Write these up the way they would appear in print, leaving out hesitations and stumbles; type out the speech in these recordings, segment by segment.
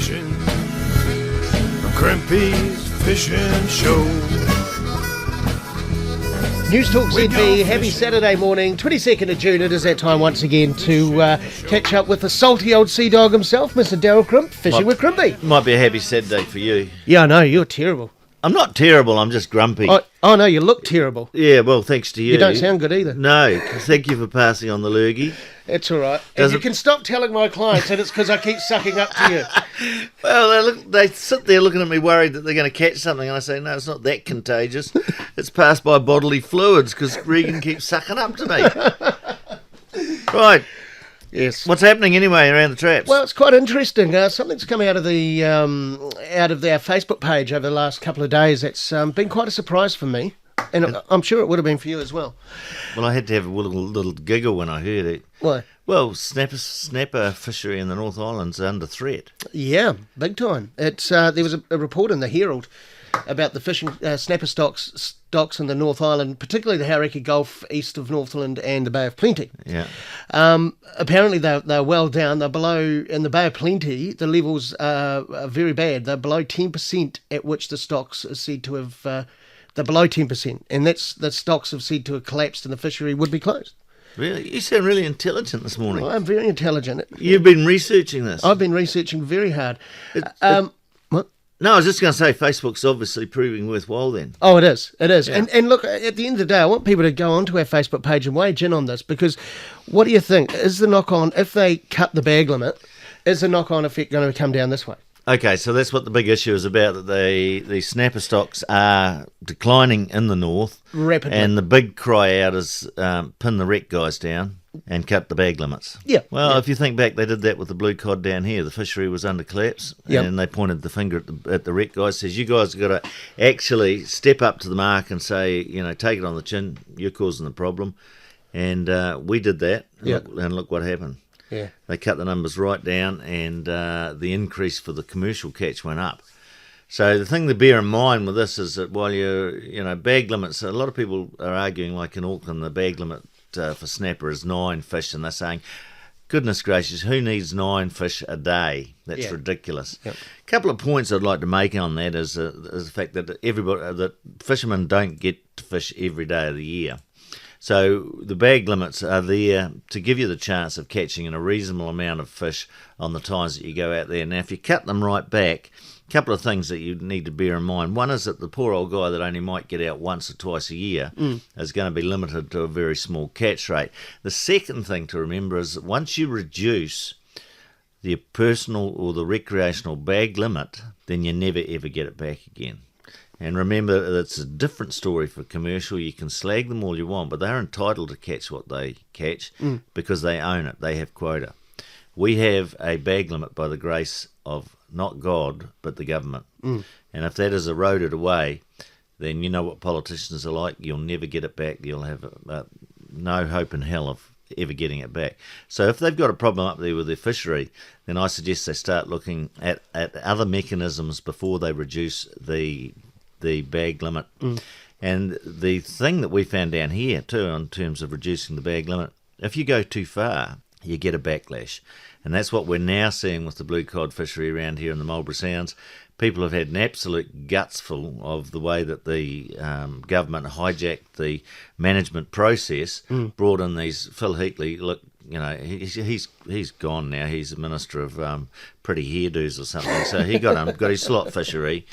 fishing. Crimpy's Fishing Show. News Talk ZB, happy Saturday morning, 22nd of June. It is that time once again to catch up with the salty old sea dog himself, Mr. Daryl Crimp, fishing with Crimpy. Might be a happy Saturday for you. Yeah, I know, you're terrible. I'm not terrible, I'm just grumpy. Oh no, you look terrible. Yeah, well, thanks to you. You don't sound good either. No, thank you for passing on the lurgy. It's all right. And you can stop telling my clients that it's because I keep sucking up to you. Well, they sit there looking at me worried that they're going to catch something, and I say, no, it's not that contagious. It's passed by bodily fluids because Regan keeps sucking up to me. Right. Yes. What's happening anyway around the traps? Well, it's quite interesting. Something's come out of our Facebook page over the last couple of days. That's been quite a surprise for me, and I'm sure it would have been for you as well. Well, I had to have a little giggle when I heard it. Why? Well, snapper fishery in the North Island's under threat. Yeah, big time. It's there was a report in the Herald about the fishing snapper stocks in the North Island, particularly the Hauraki Gulf east of Northland and the Bay of Plenty. Yeah. Apparently they're well down. They're below, in the Bay of Plenty, the levels are very bad. They're below 10% at which the stocks are said to have, they're below 10%. And that's the stocks have said to have collapsed and the fishery would be closed. Really? You sound really intelligent this morning. Well, I'm very intelligent. You've been researching this. I've been researching very hard. What? No, I was just going to say Facebook's obviously proving worthwhile then. Oh, it is. It is. Yeah. And look, at the end of the day, I want people to go onto our Facebook page and wage in on this, because what do you think? Is the knock-on, if they cut the bag limit, is the knock-on effect going to come down this way? Okay, so that's what the big issue is about, that the snapper stocks are declining in the north. Rapidly. And the big cry out is pin the wreck guys down and cut the bag limits. Yeah. Well, yeah. if you think back, they did that with the blue cod down here. The fishery was under collapse, Yep. and they pointed the finger at the wreck guys, says, you guys have got to actually step up to the mark and say, take it on the chin, you're causing the problem. And we did that, Yep. and look what happened. Yeah. They cut the numbers right down, and the increase for the commercial catch went up. So the thing to bear in mind with this is that while you're, bag limits, a lot of people are arguing, like in Auckland, the bag limit for snapper is 9 fish, and they're saying, goodness gracious, who needs 9 fish a day? That's ridiculous. Yep. A couple of points I'd like to make on that is the fact that that fishermen don't get to fish every day of the year. So the bag limits are there to give you the chance of catching a reasonable amount of fish on the times that you go out there. Now, if you cut them right back, a couple of things that you need to bear in mind. One is that the poor old guy that only might get out once or twice a year is going to be limited to a very small catch rate. The second thing to remember is that once you reduce the personal or the recreational bag limit, then you never ever get it back again. And remember, it's a different story for commercial. You can slag them all you want, but they're entitled to catch what they catch because they own it. They have quota. We have a bag limit by the grace of not God, but the government. And if that is eroded away, then you know what politicians are like. You'll never get it back. You'll have no hope in hell of ever getting it back. So if they've got a problem up there with their fishery, then I suggest they start looking at other mechanisms before they reduce the bag limit. And the thing that we found down here too in terms of reducing the bag limit, if you go too far, you get a backlash. And that's what we're now seeing with the blue cod fishery around here in the Marlborough Sounds. People have had an absolute gutsful of the way that the government hijacked the management process, brought in these Phil Heatley. Look, he's gone now. He's a minister of pretty hairdos or something. So he got his slot fishery,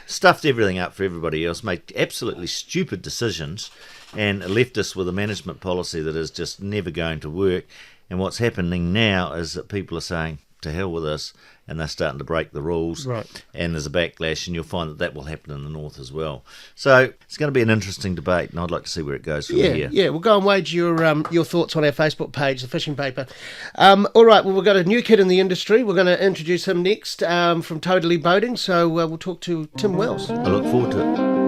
stuffed everything up for everybody else, made absolutely stupid decisions, and left us with a management policy that is just never going to work. And what's happening now is that people are saying, to hell with us, and they're starting to break the rules. Right. And there's a backlash, and you'll find that will happen in the north as well. So it's going to be an interesting debate, and I'd like to see where it goes from here. Yeah, we'll go and wage your thoughts on our Facebook page, The Fishing Paper. All right, well, we've got a new kid in the industry. We're going to introduce him next from Totally Boating, so we'll talk to Tim Wells. I look forward to it.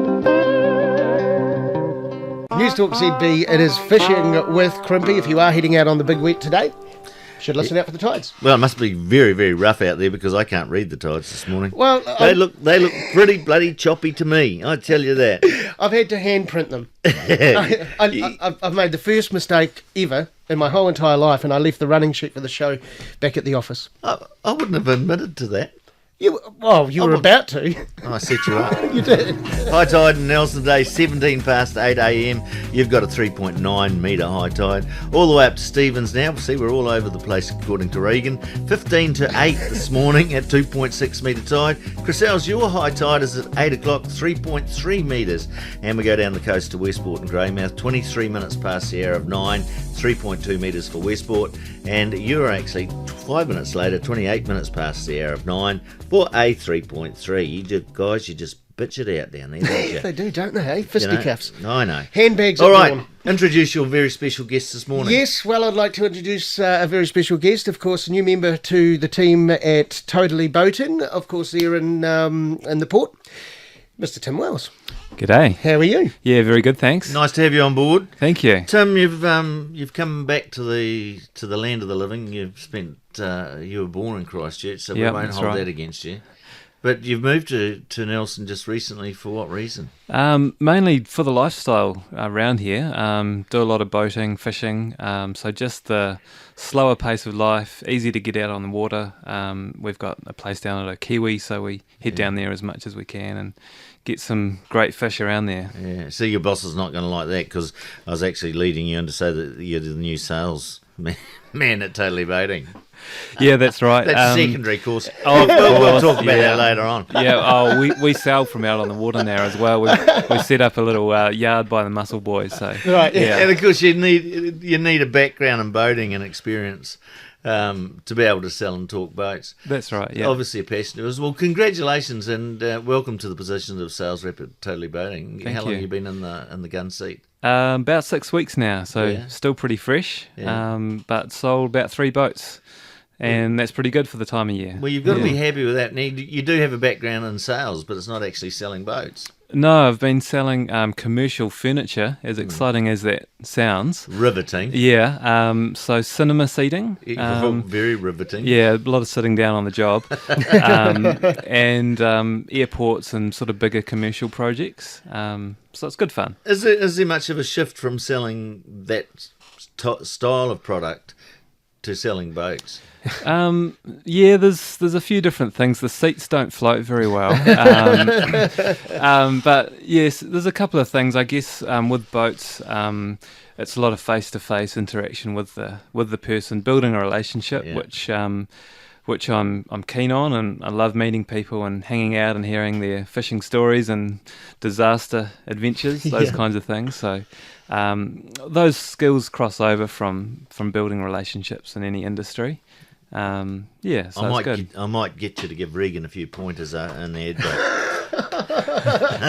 News Talk ZB, it is Fishing with Crimpy. If you are heading out on the big wet today, should listen out for the tides. Well, it must be very, very rough out there because I can't read the tides this morning. Well, they look pretty bloody choppy to me, I tell you that. I've had to hand print them. I've made the first mistake ever in my whole entire life, and I left the running sheet for the show back at the office. I wouldn't have admitted to that. You were about to. I set you up. You did. High tide in Nelson Day, 17 past 8 a.m. You've got a 3.9 metre high tide. All the way up to Stevens now. See, we're all over the place according to Reagan. 15 to 8 this morning at 2.6 metre tide. Chriselle's, your high tide is at 8 o'clock, 3.3 metres. And we go down the coast to Westport and Greymouth, 23 minutes past the hour of 9, 3.2 metres for Westport. And you're actually 5 minutes later, 28 minutes past the hour of 9 for a 3.3. You just bitch it out down there, don't you? They do, don't they? Hey, fisticuffs. I know. Handbags. All right. Dawn. Introduce your very special guest this morning. Yes, well, I'd like to introduce a very special guest, of course, a new member to the team at Totally Boating, of course, there in the port, Mr. Tim Wells. G'day. How are you? Yeah, very good, thanks. Nice to have you on board. Thank you. Tim, you've come back to the land of the living. You've spent you were born in Christchurch, so we won't hold that against you. But you've moved to Nelson just recently. For what reason? Mainly for the lifestyle around here. Do a lot of boating, fishing. So just the slower pace of life, easy to get out on the water. We've got a place down at Kiwi, so we head down there as much as we can and get some great fish around there. Yeah. See, your boss is not going to like that, because I was actually leading you on to say that you're the new sales man at Totally Boating. Yeah, that's right. That's secondary course. Oh, we'll talk about that later on. Yeah. We sail from out on the water now as well. We set up a little yard by the Muscle Boys. So Right. yeah. And of course, you need a background in boating and experience to be able to sell and talk boats. That's right. Yeah. Obviously a passion as well. Congratulations and welcome to the position of sales rep at Totally Boating. Thank How long you. have you been in the gun seat? About 6 weeks now, so Yeah. still pretty fresh. Yeah. But sold about 3 boats. And that's pretty good for the time of year. Well, you've got to be happy with that. Now, you do have a background in sales, but it's not actually selling boats. No, I've been selling commercial furniture, as exciting as that sounds. Riveting. Yeah, so cinema seating. Very riveting. Yeah, a lot of sitting down on the job. And airports and sort of bigger commercial projects. So it's good fun. Is there much of a shift from selling that style of product to selling boats? Yeah, there's a few different things. The seats don't float very well, but yes, there's a couple of things. I guess with boats, it's a lot of face-to-face interaction with the person, building a relationship, which I'm keen on, and I love meeting people and hanging out and hearing their fishing stories and disaster adventures, those kinds of things. So those skills cross over from building relationships in any industry. So it's good. I might get you to give Reagan a few pointers in the head.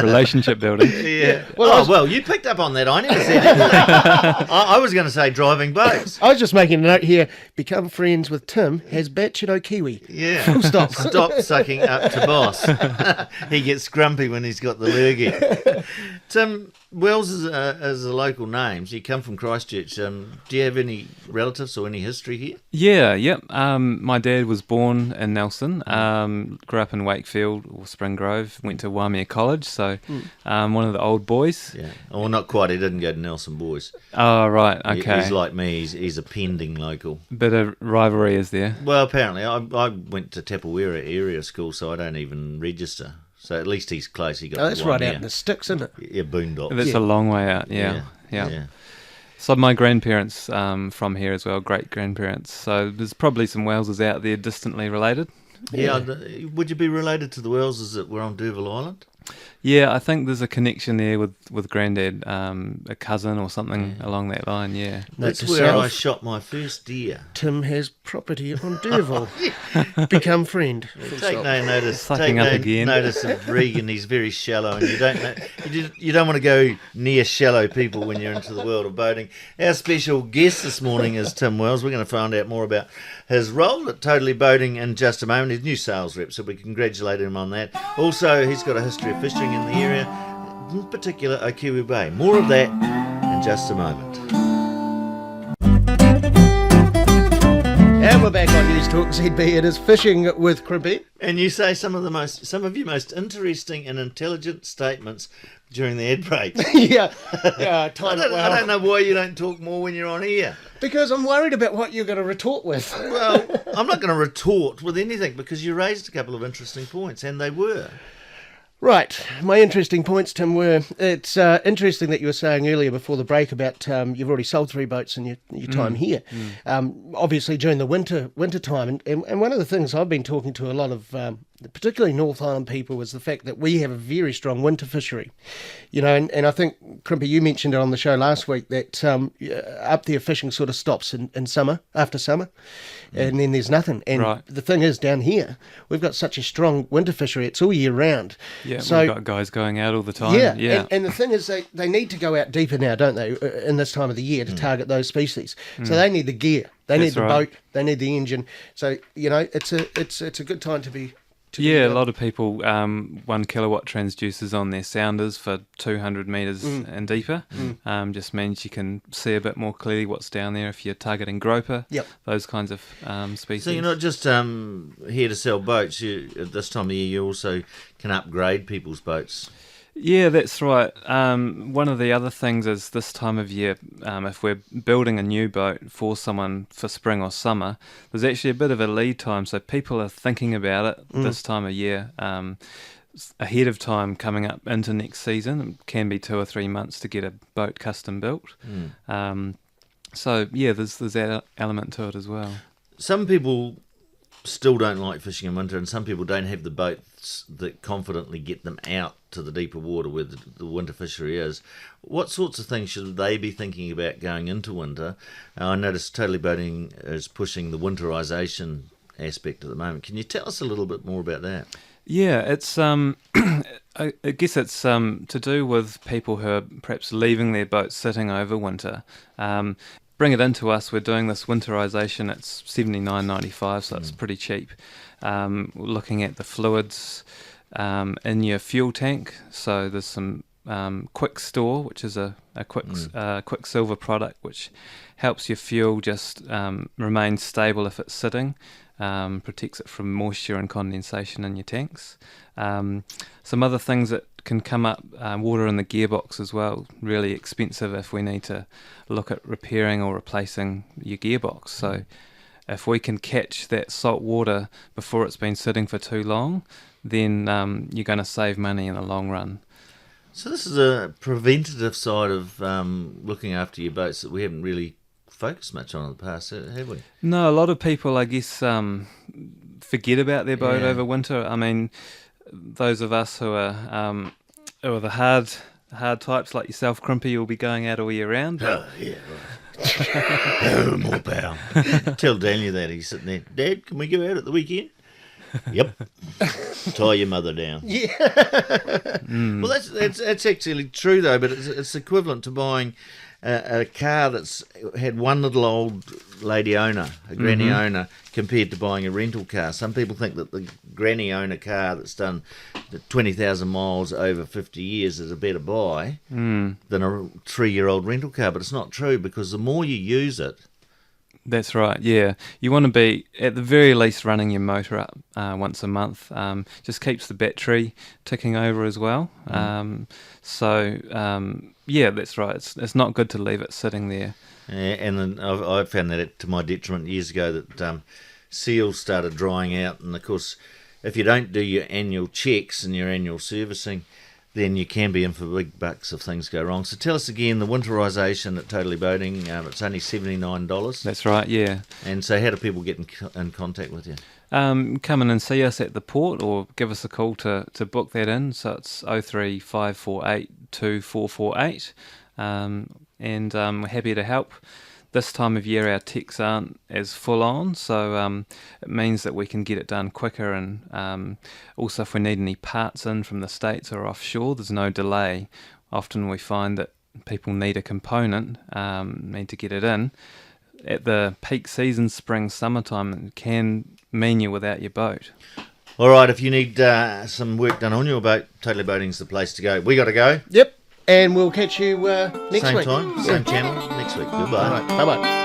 Relationship building. Yeah. Well, you picked up on that. I never said anything. I was going to say driving boats. I was just making a note here. Become friends with Tim has batched at Kiwi. Yeah. Full stop. Stop sucking up to boss. He gets grumpy when he's got the lurgy. Tim, Wells is a local name. So you come from Christchurch. Do you have any relatives or any history here? Yeah, yep. My dad was born in Nelson, grew up in Wakefield or Spring Grove, went to Waimea College, so one of the old boys. Yeah. Well, not quite. He didn't go to Nelson Boys. Oh, right, okay. He's like me. He's a pending local. Bit of rivalry is there. Well, apparently. I went to Tapawera area school, so I don't even register. So at least he's close. He got Oh, that's right out in the sticks, isn't it? Yeah, boondocks. That's a long way out, yeah. So my grandparents from here as well, great-grandparents. So there's probably some Wellses out there distantly related. Yeah. Would you be related to the Welleses that were on D'Urville Island? Yeah, I think there's a connection there with Granddad, a cousin or something along that line, yeah. That's where I shot my first deer. Tim has property on D'Urville. Become friend. Take no notice. Sucking up again. Notice of Regan. He's very shallow, and you don't know. You don't want to go near shallow people when you're into the world of boating. Our special guest this morning is Tim Wells. We're going to find out more about his role at Totally Boating in just a moment. He's new sales rep, so we congratulate him on that. Also, he's got a history of fishing in the area, in particular Okiwi Bay. More of that in just a moment. And we're back on News Talk ZB. It is Fishing with Crimpy. And you say some of your most interesting and intelligent statements during the ad break. yeah, I time it well. I don't know why you don't talk more when you're on here. Because I'm worried about what you're going to retort with. Well, I'm not going to retort with anything because you raised a couple of interesting points, and they were. Right, my interesting points, Tim, were it's interesting that you were saying earlier before the break about you've already sold 3 boats in your time here. Obviously during the winter time, and one of the things I've been talking to a lot of particularly North Island people is the fact that we have a very strong winter fishery. You know, and I think, Crimpy, you mentioned it on the show last week that up there fishing sort of stops in summer, after summer, and then there's nothing. And the thing is, down here, we've got such a strong winter fishery, it's all year round. Yeah, so, we've got guys going out all the time. Yeah. And the thing is, they need to go out deeper now, don't they, in this time of the year to target those species. So they need the gear, they need the boat, they need the engine. So, you know, it's a good time to be... a lot of people 1 kilowatt transducers on their sounders for 200 metres and deeper. Just means you can see a bit more clearly what's down there if you're targeting groper, those kinds of species. So you're not just here to sell boats. At this time of year, you also can upgrade people's boats. Yeah, that's right. One of the other things is this time of year, if we're building a new boat for someone for spring or summer, there's actually a bit of a lead time. So people are thinking about it this time of year ahead of time coming up into next season. It can be 2 or 3 months to get a boat custom built. So, yeah, there's that element to it as well. Some people still don't like fishing in winter, and some people don't have the boats that confidently get them out to the deeper water where the winter fishery is. What sorts of things should they be thinking about going into winter? I noticed Totally Boating is pushing the winterisation aspect at the moment. Can you tell us a little bit more about that? Yeah, it's I guess it's to do with people who are perhaps leaving their boats sitting over winter. Bring it into us. We're doing this winterisation. It's $79.95, so it's pretty cheap. Looking at the fluids in your fuel tank. So there's some quick store, which is a quicksilver product, which helps your fuel just remain stable if it's sitting. Protects it from moisture and condensation in your tanks. Some other things that can come up, water in the gearbox as well, really expensive if we need to look at repairing or replacing your gearbox. So if we can catch that salt water before it's been sitting for too long, then you're going to save money in the long run. So this is a preventative side of looking after your boats that we haven't really focused much on in the past, have we? No, a lot of people, I guess, forget about their boat over winter. I mean, those of us who are the hard types like yourself, Crimpy, will be going out all year round. Oh, yeah, right. More power. Tell Daniel that. He's sitting there. Dad, can we go out at the weekend? Yep. Tie your mother down. Yeah. Well, that's actually true, though, but it's equivalent to buying a car that's had one little old lady owner, a granny owner, compared to buying a rental car. Some people think that the granny owner car that's done 20,000 miles over 50 years is a better buy than a 3-year-old rental car, but it's not true because the more you use it... That's right, yeah. You want to be, at the very least, running your motor up once a month. Just keeps the battery ticking over as well. Yeah, that's right. It's not good to leave it sitting there. Yeah, and then I found that to my detriment years ago that seals started drying out. And, of course, if you don't do your annual checks and your annual servicing, then you can be in for big bucks if things go wrong. So tell us again, the winterisation at Totally Boating, it's only $79. That's right, yeah. And so how do people get in contact with you? Come in and see us at the port or give us a call to book that in. So it's 03548 2448. And we're happy to help. This time of year our techs aren't as full on, so it means that we can get it done quicker, and also if we need any parts in from the States or offshore, there's no delay. Often we find that people need a component, need to get it in. At the peak season, spring, summertime, it can mean you're without your boat. All right, if you need some work done on your boat, Totally Boating's the place to go. We got to go. Yep. And we'll catch you next week. Same time, same channel, next week. Goodbye. Bye-bye.